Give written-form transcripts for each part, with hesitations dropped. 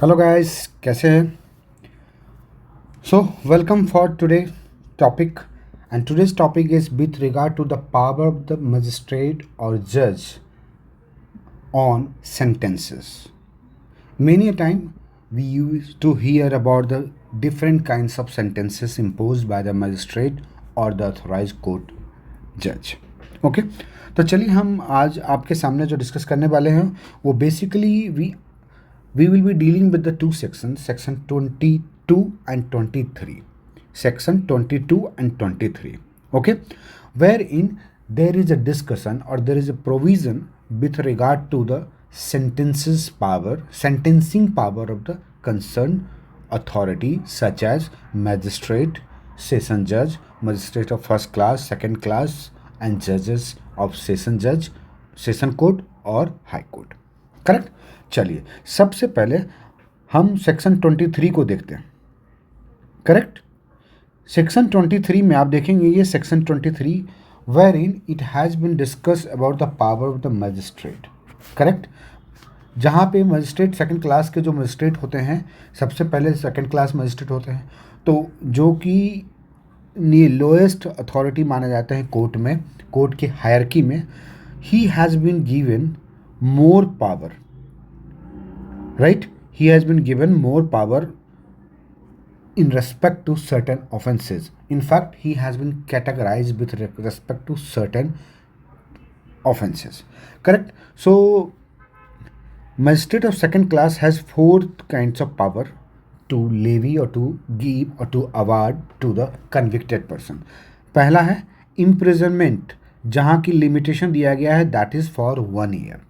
Hello guys, कैसे हैं? So welcome for today topic and today's topic is with regard to the power of the magistrate और जज on sentences. Many a time we used to hear about the different kinds of sentences imposed by the magistrate or the authorized court judge. Okay, तो चलिए हम आज आपके सामने जो discuss करने वाले हैं वो basically we will be dealing with the two sections, section 22 and 23. Section 22 and 23. Okay, wherein there is a discussion or there is a provision with regard to the sentencing power of the concerned authority, such as magistrate, session judge, magistrate of first class, second class, and judges of session court और high court. Correct. चलिए सबसे पहले हम section 23 को देखते हैं. Correct. Section 23 में आप देखेंगे ये section 23 wherein it has been discuss about the power of the magistrate. Correct. जहाँ पे मजिस्ट्रेट सेकंड क्लास के जो मजिस्ट्रेट होते हैं, सबसे पहले सेकंड क्लास मजिस्ट्रेट होते हैं, तो जो कि लोएस्ट अथॉरिटी माने जाते हैं कोर्ट के हायरकी में, he has been given more power. Right? He has been given more power in respect to certain offenses. In fact, he has been categorized with respect to certain offenses. Correct? So, magistrate of second class has four kinds of power to levy or to give or to award to the convicted person. पहला है imprisonment, जहाँ की limitation दिया गया है that is for 1 year.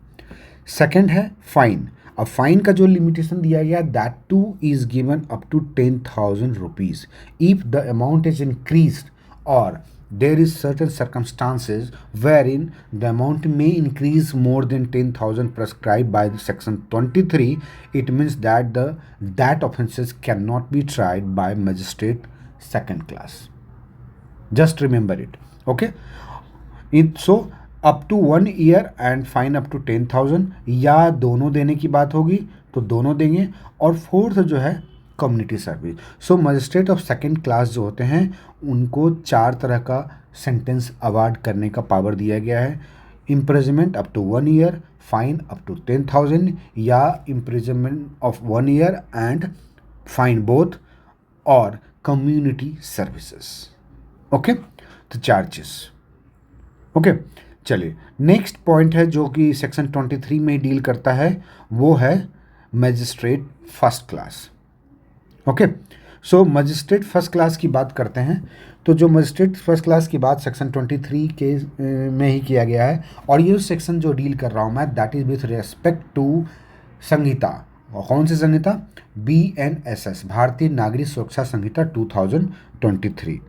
Second है fine. अब fine का जो लिमिटेशन दिया गया that too is given up to 10,000 rupees if the amount is increased और there is certain circumstances wherein the amount may increase more than 10,000 prescribed by the section 23. It means that that offenses cannot be tried by magistrate second class. Just remember it. Okay. So up to 1 year and fine up to 10,000, या दोनों देने की बात होगी तो दोनों देंगे. और फोर्थ जो है community service. So magistrate of second class जो होते हैं उनको 4 तरह का सेंटेंस अवार्ड करने का पावर दिया गया है. Imprisonment up to 1 year, fine up to 10,000, या imprisonment of 1 year and fine both, और कम्युनिटी सर्विसेज. ओके, तो 4 चीज़. ओके. चलिए नेक्स्ट पॉइंट है जो कि सेक्शन 23 में डील करता है, वो है मजिस्ट्रेट फर्स्ट क्लास. ओके. सो मजिस्ट्रेट फर्स्ट क्लास की बात करते हैं. तो जो मजिस्ट्रेट फर्स्ट क्लास की बात सेक्शन 23 के में ही किया गया है. और ये सेक्शन जो डील कर रहा हूँ मैं that is with respect to संहिता. और कौन सी संहिता? BNSS, Bharatiya Nagarik Suraksha Sanhita 2023.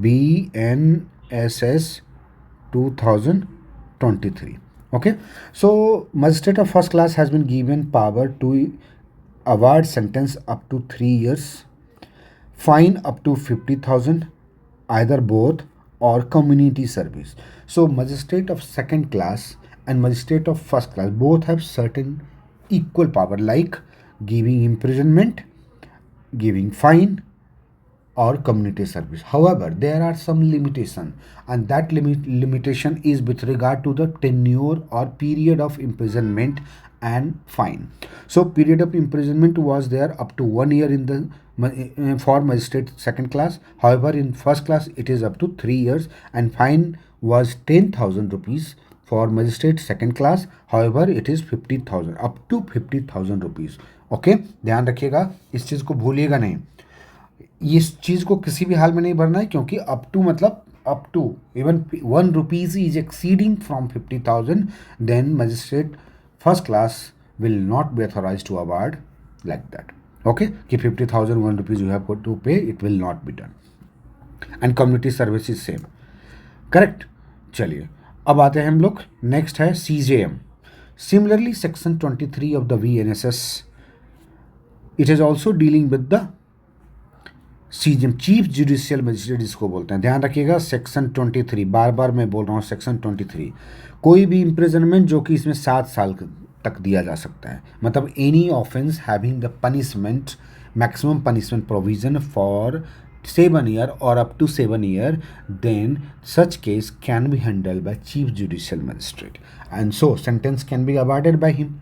BNSS 2023. Okay, so magistrate of first class has been given power to award sentence up to 3 years, fine up to 50,000, either both, or community service. So magistrate of second class and magistrate of first class both have certain equal power, like giving imprisonment, giving fine, or community service. However, there are some limitation, and that limitation is with regard to the tenure or period of imprisonment and fine. So period of imprisonment was there up to 1 year in the for magistrate second class. However, in first class it is up to 3 years, and fine was 10,000 rupees for magistrate second class. However, it is 50,000, up to 50,000 rupees. Okay, ध्यान रखिएगा, इस चीज़ को भूलिएगा नहीं. इस चीज़ को किसी भी हाल में नहीं भरना है, क्योंकि अप टू मतलब up to even 1 rupees is exceeding from 50,000, then magistrate first class will not be authorize to award like that. Okay, कि 50,000 1 rupees you have to pay, it will not be done. And community service is same. Correct. चलिए अब आते हैं हम लोग. Next है CJM. Similarly section 23 of the VNSS, it is also dealing with the CJM, chief judicial magistrate जिसको बोलते हैं. ध्यान रखिएगा, सेक्शन 23, बार बार मैं बोल रहा हूँ सेक्शन 23. कोई भी इम्प्रिजनमेंट जो कि इसमें 7 साल तक दिया जा सकता है, मतलब any offence having the punishment maximum punishment provision for 7 year or up to 7 year, then such case can be handled by chief judicial magistrate and so sentence can be awarded by him.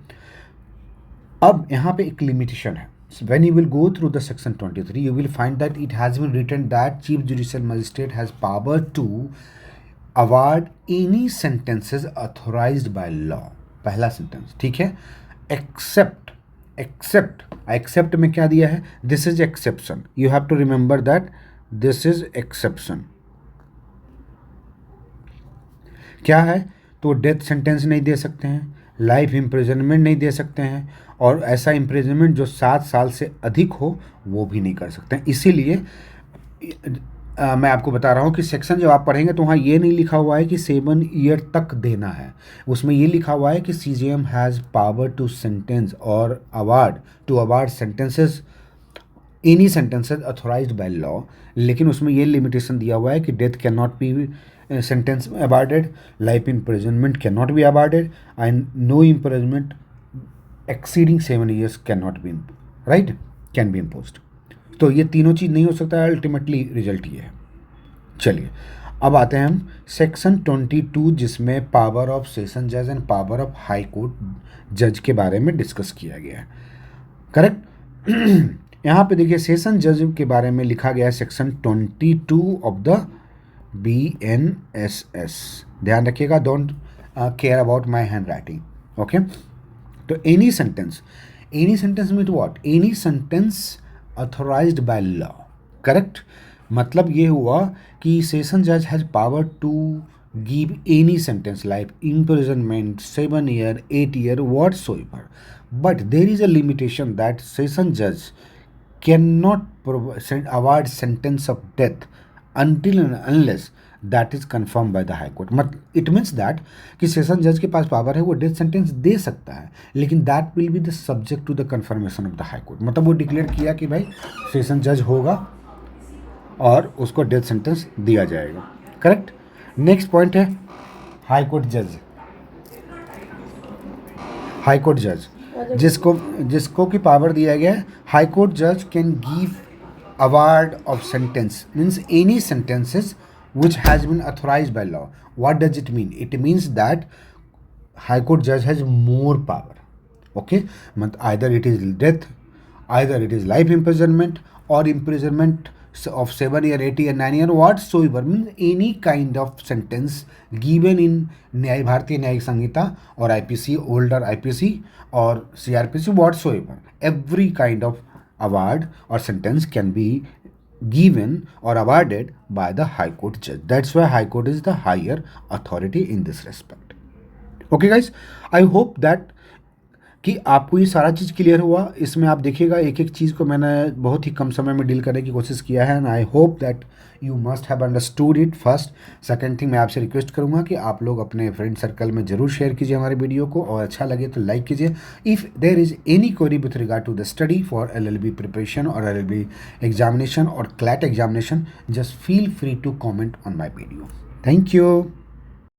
अब यहाँ पे एक limitation है. When you will go through the section 23, you will find that it has been written that chief judicial magistrate has power to award any sentences authorized by law. पहला sentence ठीक है. Except में क्या दिया है? This is exception. You have to remember that this is exception. क्या है? तो डेथ सेंटेंस नहीं दे सकते हैं, लाइफ इम्प्रिजनमेंट नहीं दे सकते हैं, और ऐसा इम्प्रिजनमेंट जो 7 साल से अधिक हो वो भी नहीं कर सकते हैं. इसीलिए मैं आपको बता रहा हूँ कि सेक्शन जब आप पढ़ेंगे तो वहाँ ये नहीं लिखा हुआ है कि 7 ईयर तक देना है. उसमें ये लिखा हुआ है कि CJM has power to sentence और award sentences any sentences authorised by law. लेकिन उसमें ये लिमिटेशन दिया हुआ है कि death can not be sentence awarded, life imprisonment can not be awarded and no imprisonment exceeding 7 years can not be can be imposed. तो ये तीनों चीज़ नहीं हो सकता है. अल्टीमेटली रिजल्ट ये है. चलिए अब आते हैं हम सेक्शन 22 जिसमें पावर ऑफ सेशन जज and power of high court जज के बारे में डिस्कस किया गया है. करेक्ट. यहाँ पे देखिए सेशन जज के बारे में लिखा गया है सेक्शन 22 ऑफ द BNSS. ध्यान रखिएगा, don't care about my hand writing. Okay. तो any sentence mean what? Any sentence authorised by law. Correct. मतलब ये हुआ कि सेशन जज has power to give any sentence life imprisonment 7 year 8 year whatsoever, but there is a limitation that session judge cannot award sentence of death until and unless that is confirmed by the high court. It means that कि session जज के पास power है, वो death sentence दे सकता है, लेकिन that will be the subject to the confirmation of the high court. मतलब वो डिक्लेयर किया कि भाई सेशन जज होगा और उसको डेथ सेंटेंस दिया जाएगा. करेक्ट. नेक्स्ट पॉइंट है हाई कोर्ट जज. जिसको की पावर दिया गया है, हाई कोर्ट जज can give award of sentence means any sentences which has been authorized by law. What does it mean? It means that High Court judge has more power. Okay, either it is death, either it is life imprisonment or imprisonment of 7 year 8 year 9 year whatsoever, means any kind of sentence given in भारतीय न्यायिक संहिता or IPC, older IPC or CRPC whatsoever, every kind of award or sentence can be given or awarded by the High Court judge. That's why High Court is the higher authority in this respect. Okay guys, I hope that कि आपको ये सारा चीज़ clear हुआ. इसमें आप देखिएगा एक एक चीज़ को मैंने बहुत ही कम समय में डील करने की कोशिश किया है and I hope that you must have understood it. First second thing, मैं आपसे रिक्वेस्ट करूंगा कि आप लोग अपने फ्रेंड सर्कल में ज़रूर शेयर कीजिए हमारे वीडियो को, और अच्छा लगे तो लाइक कीजिए. If there is any query with regard to the study for LLB preparation और LLB एग्जामिनेशन और CLAT examination, just feel free to comment on my video. Thank you.